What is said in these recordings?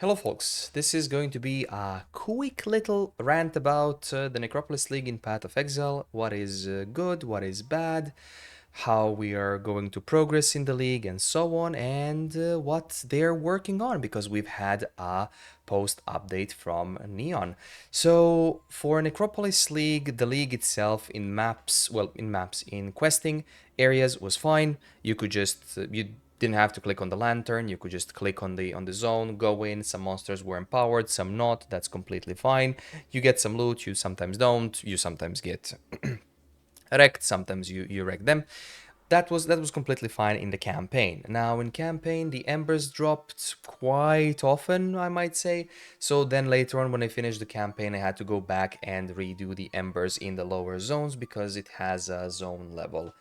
Hello folks, this is going to be a quick little rant about the Necropolis League in Path of Exile, what is good, what is bad, how we are going to progress in the league and so on, and what they're working on because we've had a post update from Neon. So for Necropolis League, the league itself in questing areas was fine. You could just you didn't have to click on the lantern, you could just click on the zone, go in. Some monsters were empowered, some not. That's completely fine. You get some loot, you sometimes don't, you sometimes get wrecked, sometimes you wreck them. That was completely fine in the campaign. Now in campaign the embers dropped quite often, I might say. So then later on when I finished the campaign I had to go back and redo the embers in the lower zones because it has a zone level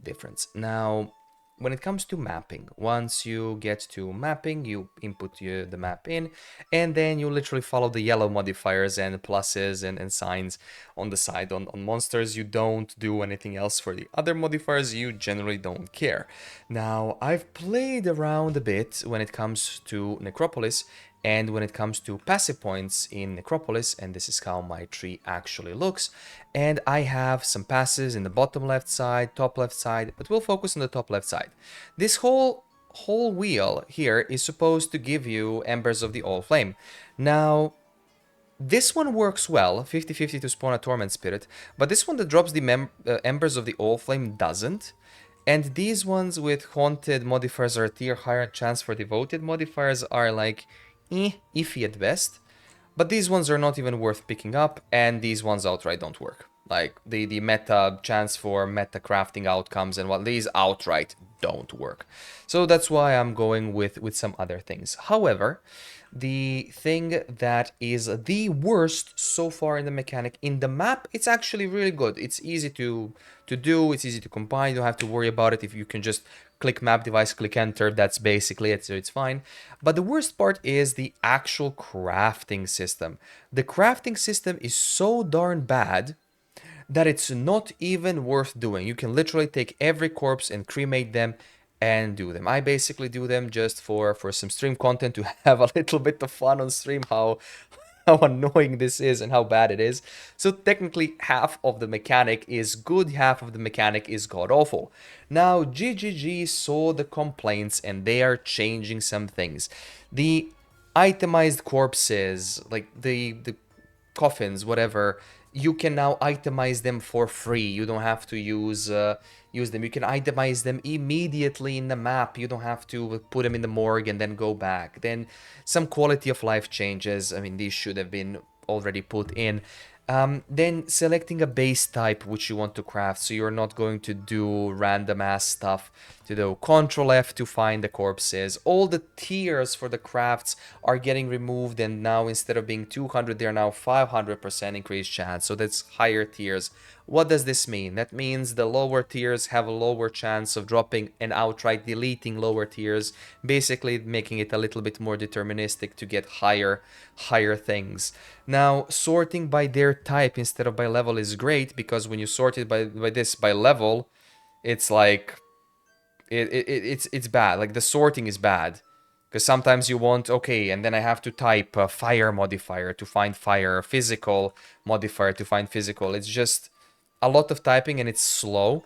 difference. Now when it comes to mapping, once you get to mapping, you input the map in, and then you literally follow the yellow modifiers and pluses and signs on the side. On monsters, you don't do anything else. For the other modifiers, you generally don't care. Now, I've played around a bit when it comes to Necropolis, and when it comes to passive points in Necropolis, and this is how my tree actually looks, and I have some passes in the bottom left side, top left side, but we'll focus on the top left side. This whole wheel here is supposed to give you Embers of the All Flame. Now, this one works well, 50-50 to spawn a Torment Spirit, but this one that drops the Embers of the All Flame doesn't. And these ones with Haunted modifiers are a tier higher, chance for Devoted modifiers are like, iffy at best. But these ones are not even worth picking up, and these ones outright don't work. Like, the meta chance for meta crafting outcomes and what these outright don't work. So that's why I'm going with some other things. However, the thing that is the worst so far in the mechanic, in the map, it's actually really good. It's easy to do, it's easy to combine, you don't have to worry about it if you can just click map device, click enter, that's basically it, so it's fine. But the worst part is the actual crafting system. The crafting system is so darn bad that it's not even worth doing. You can literally take every corpse and cremate them and do them. I basically do them just for some stream content to have a little bit of fun on stream, how annoying this is and how bad it is. So technically half of the mechanic is good, half of the mechanic is god awful. Now GGG saw the complaints and they are changing some things. The itemized corpses, like the coffins, whatever, you can now itemize them for free. You don't have to use them. You can itemize them immediately in the map. You don't have to put them in the morgue and then go back. Then some quality of life changes. I mean, these should have been already put in. Then selecting a base type which you want to craft, so you're not going to do random ass stuff to do Control F to find the corpses. All the tiers for the crafts are getting removed, and now instead of being 200 they're now 500% increased chance, so that's higher tiers. What does this mean? That means the lower tiers have a lower chance of dropping and outright deleting lower tiers, basically making it a little bit more deterministic to get higher things. Now, sorting by their type instead of by level is great, because when you sort it by level, it's like it's bad. Like, the sorting is bad. Because sometimes you want, okay, and then I have to type a fire modifier to find fire, a physical modifier to find physical. It's just a lot of typing and it's slow.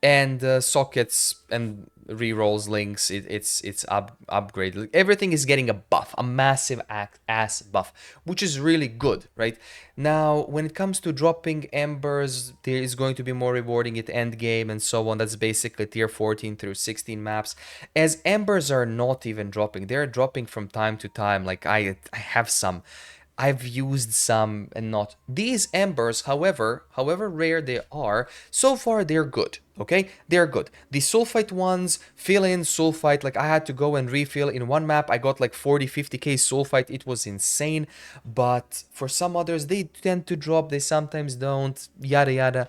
And sockets and rerolls links, it's upgraded. Everything is getting a buff, a massive ass buff, which is really good, right? Now when it comes to dropping embers, there is going to be more rewarding at end game and so on. That's basically tier 14 through 16 maps, as embers are not even dropping. They're dropping from time to time. Like, I have some, I've used some and not. These embers, however rare they are, so far they're good, okay? They're good. The sulfite ones, fill in sulfite, like I had to go and refill in one map. I got like 40-50k sulfite. It was insane. But for some others, they tend to drop, they sometimes don't, yada yada.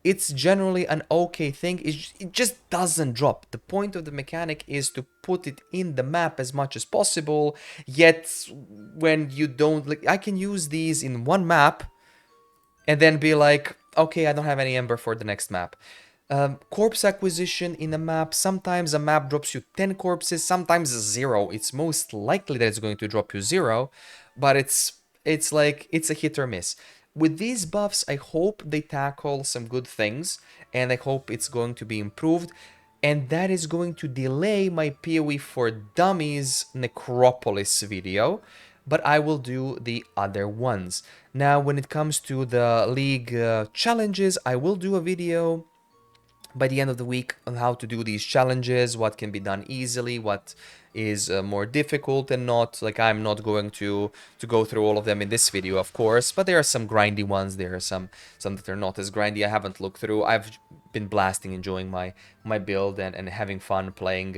It's generally an okay thing. It just doesn't drop. The point of the mechanic is to put it in the map as much as possible, yet when you don't, like, I can use these in one map and then be like, okay, I don't have any ember for the next map. Corpse acquisition in a map. Sometimes a map drops you 10 corpses, sometimes 0. It's most likely that it's going to drop you 0, but it's like it's a hit or miss. With these buffs, I hope they tackle some good things, and I hope it's going to be improved, and that is going to delay my PoE for Dummies Necropolis video, but I will do the other ones. Now, when it comes to the league challenges, I will do a video by the end of the week on how to do these challenges, what can be done easily, what is more difficult and not. Like, I'm not going to go through all of them in this video, of course, but there are some grindy ones. There are some that are not as grindy. I haven't looked through. I've been blasting, enjoying my build and having fun playing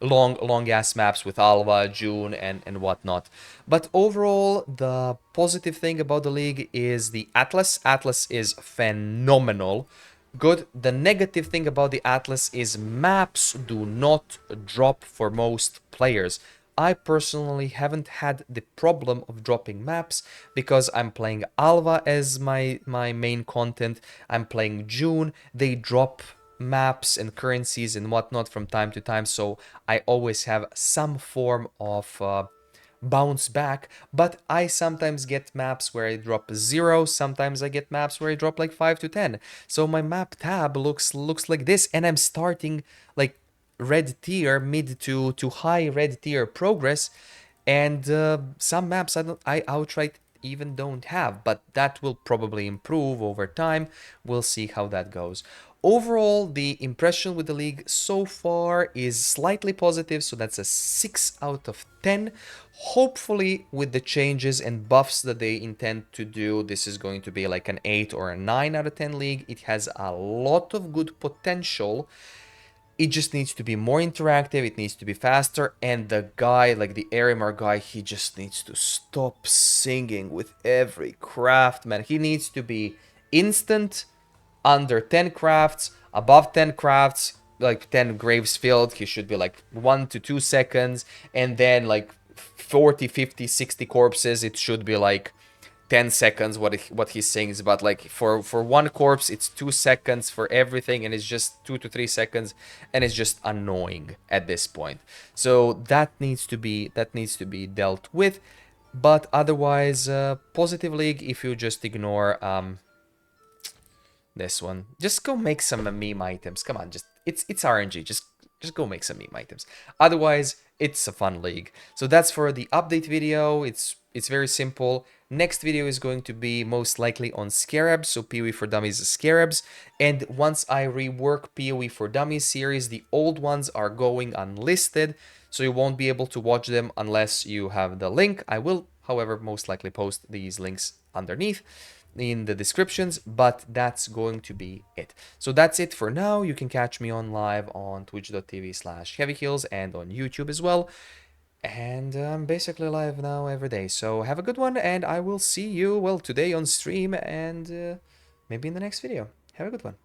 long ass maps with Alva, June, and whatnot. But overall, the positive thing about the league is the Atlas. Atlas is phenomenal. Good. The negative thing about the Atlas is maps do not drop for most players. I personally haven't had the problem of dropping maps because I'm playing Alva as my main content. I'm playing June. They drop maps and currencies and whatnot from time to time, so I always have some form of bounce back. But I sometimes get maps where I drop 0, sometimes I get maps where I drop like 5 to 10. So my map tab looks like this, and I'm starting like red tier, mid to high red tier progress, and some maps I outright even don't have, but that will probably improve over time. We'll see how that goes. Overall, the impression with the league so far is slightly positive, so that's a 6 out of 10. Hopefully, with the changes and buffs that they intend to do, this is going to be like an 8 or a 9 out of 10 league. It has a lot of good potential. It just needs to be more interactive, it needs to be faster, and the guy, like the Arimar guy, he just needs to stop singing with every craft, man. He needs to be instant, under 10 crafts, above 10 crafts, like 10 graves filled, he should be like 1 to 2 seconds, and then like 40, 50, 60 corpses, it should be like 10 seconds what he sings, but like for one corpse it's 2 seconds for everything, and it's just 2 to 3 seconds, and it's just annoying at this point. So that needs to be dealt with. But otherwise, positive league. If you just ignore this one, just go make some meme items. Come on, just it's RNG. Just go make some meme items. Otherwise, it's a fun league. So that's for the update video. It's very simple. Next video is going to be most likely on Scarabs, so PoE for Dummies Scarabs. And once I rework PoE for Dummies series, the old ones are going unlisted, so you won't be able to watch them unless you have the link. I will, however, most likely post these links underneath in the descriptions, but that's going to be it. So that's it for now. You can catch me on live on twitch.tv/heavykills and on YouTube as well. And I'm basically live now every day. So have a good one, and I will see you, well, today on stream and maybe in the next video. Have a good one.